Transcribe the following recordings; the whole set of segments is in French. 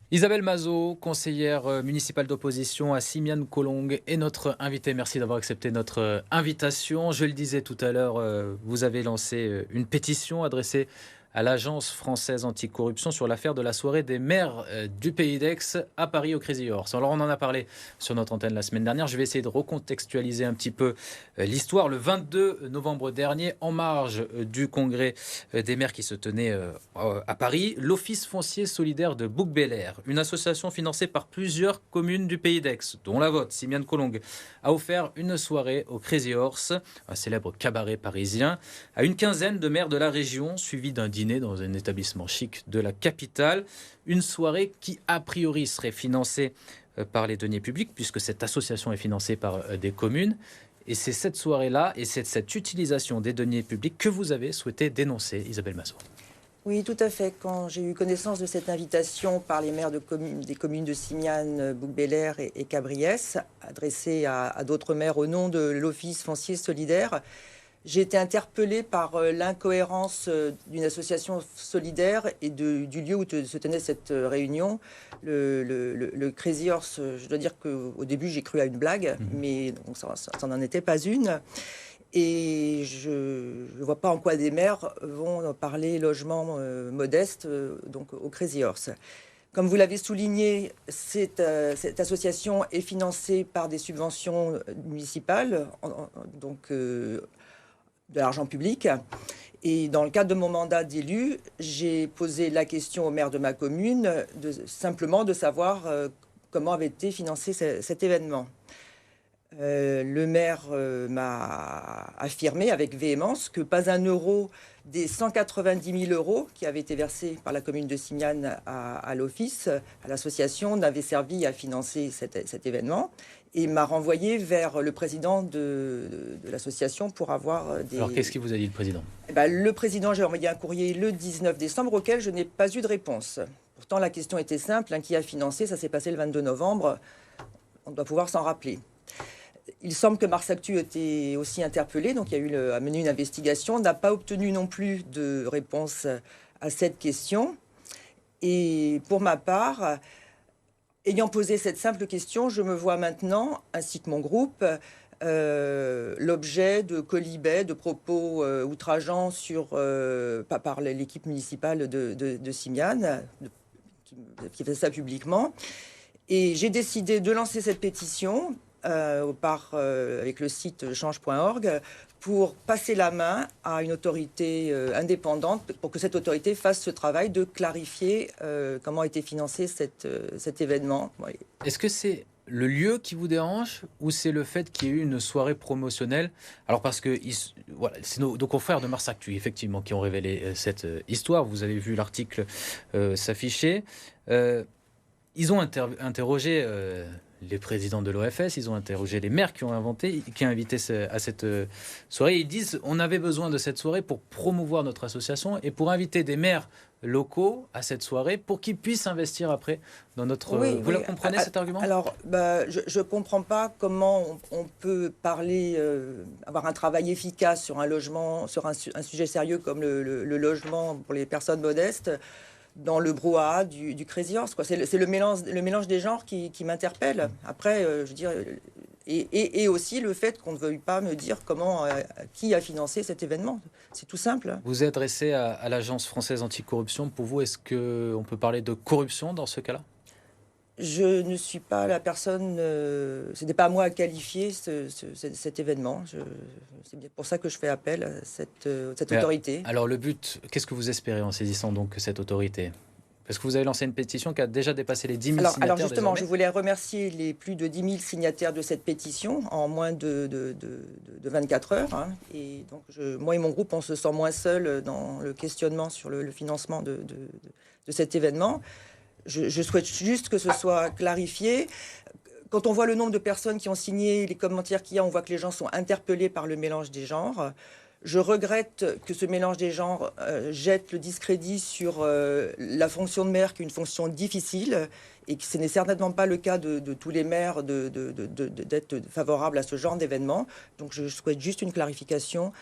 Isabelle Mazot, conseillère municipale d'opposition à Simiane-Collongue, est notre invitée. Merci d'avoir accepté notre invitation. Je le disais tout à l'heure, vous avez lancé une pétition adressée à l'Agence française anticorruption sur l'affaire de la soirée des maires du Pays d'Aix à Paris au Crazy Horse. Alors on en a parlé sur notre antenne la semaine dernière. Je vais essayer de recontextualiser un petit peu l'histoire. Le 22 novembre dernier, en marge du congrès des maires qui se tenait à Paris, l'Office foncier solidaire de Bouc-Bel-Air, une association financée par plusieurs communes du Pays d'Aix, dont la vôtre, Simiane-Collongue, a offert une soirée au Crazy Horse, un célèbre cabaret parisien, à une quinzaine de maires de la région, suivi d'un dîner dans un établissement chic de la capitale. Une soirée qui, a priori, serait financée par les deniers publics, puisque cette association est financée par des communes. Et c'est cette soirée-là et c'est cette utilisation des deniers publics que vous avez souhaité dénoncer, Isabelle Mazot. Oui, tout à fait. Quand j'ai eu connaissance de cette invitation par les maires des communes de Simiane, Bouc-Bel-Air et Cabriès, adressée à d'autres maires au nom de l'Office foncier solidaire, j'ai été interpellée par l'incohérence d'une association solidaire et du lieu où se tenait cette réunion, le Crazy Horse. Je dois dire qu'au début, j'ai cru à une blague, mais donc, ça n'en était pas une. Et je ne vois pas en quoi des maires vont parler logement modeste donc au Crazy Horse. Comme vous l'avez souligné, cette association est financée par des subventions municipales, donc de l'argent public. Et dans le cadre de mon mandat d'élu, j'ai posé la question au maire de ma commune, simplement de savoir comment avait été financé cet événement. Le maire m'a affirmé avec véhémence que pas un euro des 190 000 euros qui avaient été versés par la commune de Simiane à l'office, à l'association, n'avait servi à financer cet événement. Et m'a renvoyé vers le président de l'association pour avoir des... Alors qu'est-ce qu'il vous a dit, le président ? Le président, j'ai envoyé un courrier le 19 décembre auquel je n'ai pas eu de réponse. Pourtant, la question était simple, qui a financé? Ça s'est passé le 22 novembre. On doit pouvoir s'en rappeler. Il semble que Mars Actu était aussi interpellé, donc il y a mené une investigation. On n'a pas obtenu non plus de réponse à cette question. Et pour ma part, ayant posé cette simple question, je me vois maintenant, ainsi que mon groupe, l'objet de quolibets, de propos outrageants par l'équipe municipale de Simiane, qui fait ça publiquement. Et j'ai décidé de lancer cette pétition avec le site change.org pour passer la main à une autorité indépendante pour que cette autorité fasse ce travail de clarifier comment a été financé cet événement. Oui. Est-ce que c'est le lieu qui vous dérange ou c'est le fait qu'il y ait eu une soirée promotionnelle? Alors parce que voilà, c'est nos confrères de Mars Actu, effectivement, qui ont révélé cette histoire. Vous avez vu l'article s'afficher. Ils ont interrogé les présidents de l'OFS, ils ont interrogé les maires qui ont invité à cette soirée. Ils disent on avait besoin de cette soirée pour promouvoir notre association et pour inviter des maires locaux à cette soirée pour qu'ils puissent investir après dans notre... Oui, Vous oui. le comprenez, cet argument? Alors, je ne comprends pas comment on peut parler, avoir un travail efficace sur un logement, sur un sujet sérieux comme le logement pour les personnes modestes, dans le brouhaha du Crazy Horse, quoi. C'est le mélange des genres qui m'interpelle. Après, je veux dire, et aussi le fait qu'on ne veuille pas me dire qui a financé cet événement. C'est tout simple. Vous êtes adressé à l'Agence française anticorruption. Pour vous, est-ce qu'on peut parler de corruption dans ce cas-là? Je ne suis pas la personne, ce n'est pas à moi à qualifier cet événement. C'est bien pour ça que je fais appel à cette autorité. Alors le but, qu'est-ce que vous espérez en saisissant donc cette autorité? Parce que vous avez lancé une pétition qui a déjà dépassé les 10 000 signataires. Alors justement, désormais. je voulais remercier les plus de 10 000 signataires de cette pétition en moins de 24 heures. Hein. Et donc moi et mon groupe, on se sent moins seul dans le questionnement sur le financement de cet événement. Je souhaite juste que ce soit clarifié. Quand on voit le nombre de personnes qui ont signé, les commentaires qu'il y a, on voit que les gens sont interpellés par le mélange des genres. Je regrette que ce mélange des genres jette le discrédit sur la fonction de maire, qui est une fonction difficile, et que ce n'est certainement pas le cas de tous les maires d'être favorables à ce genre d'événement. Donc je souhaite juste une clarification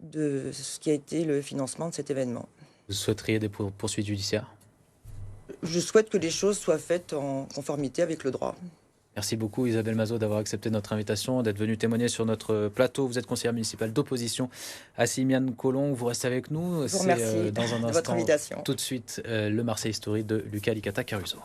de ce qui a été le financement de cet événement. Vous souhaiteriez des poursuites judiciaires? Je souhaite que les choses soient faites en conformité avec le droit. Merci beaucoup Isabelle Mazot d'avoir accepté notre invitation, d'être venue témoigner sur notre plateau. Vous êtes conseillère municipale d'opposition à Simiane-Collongue. Vous restez avec nous. Je vous remercie Dans un de votre instant, invitation. tout de suite, le Marseille Story de Luca Licata Caruso.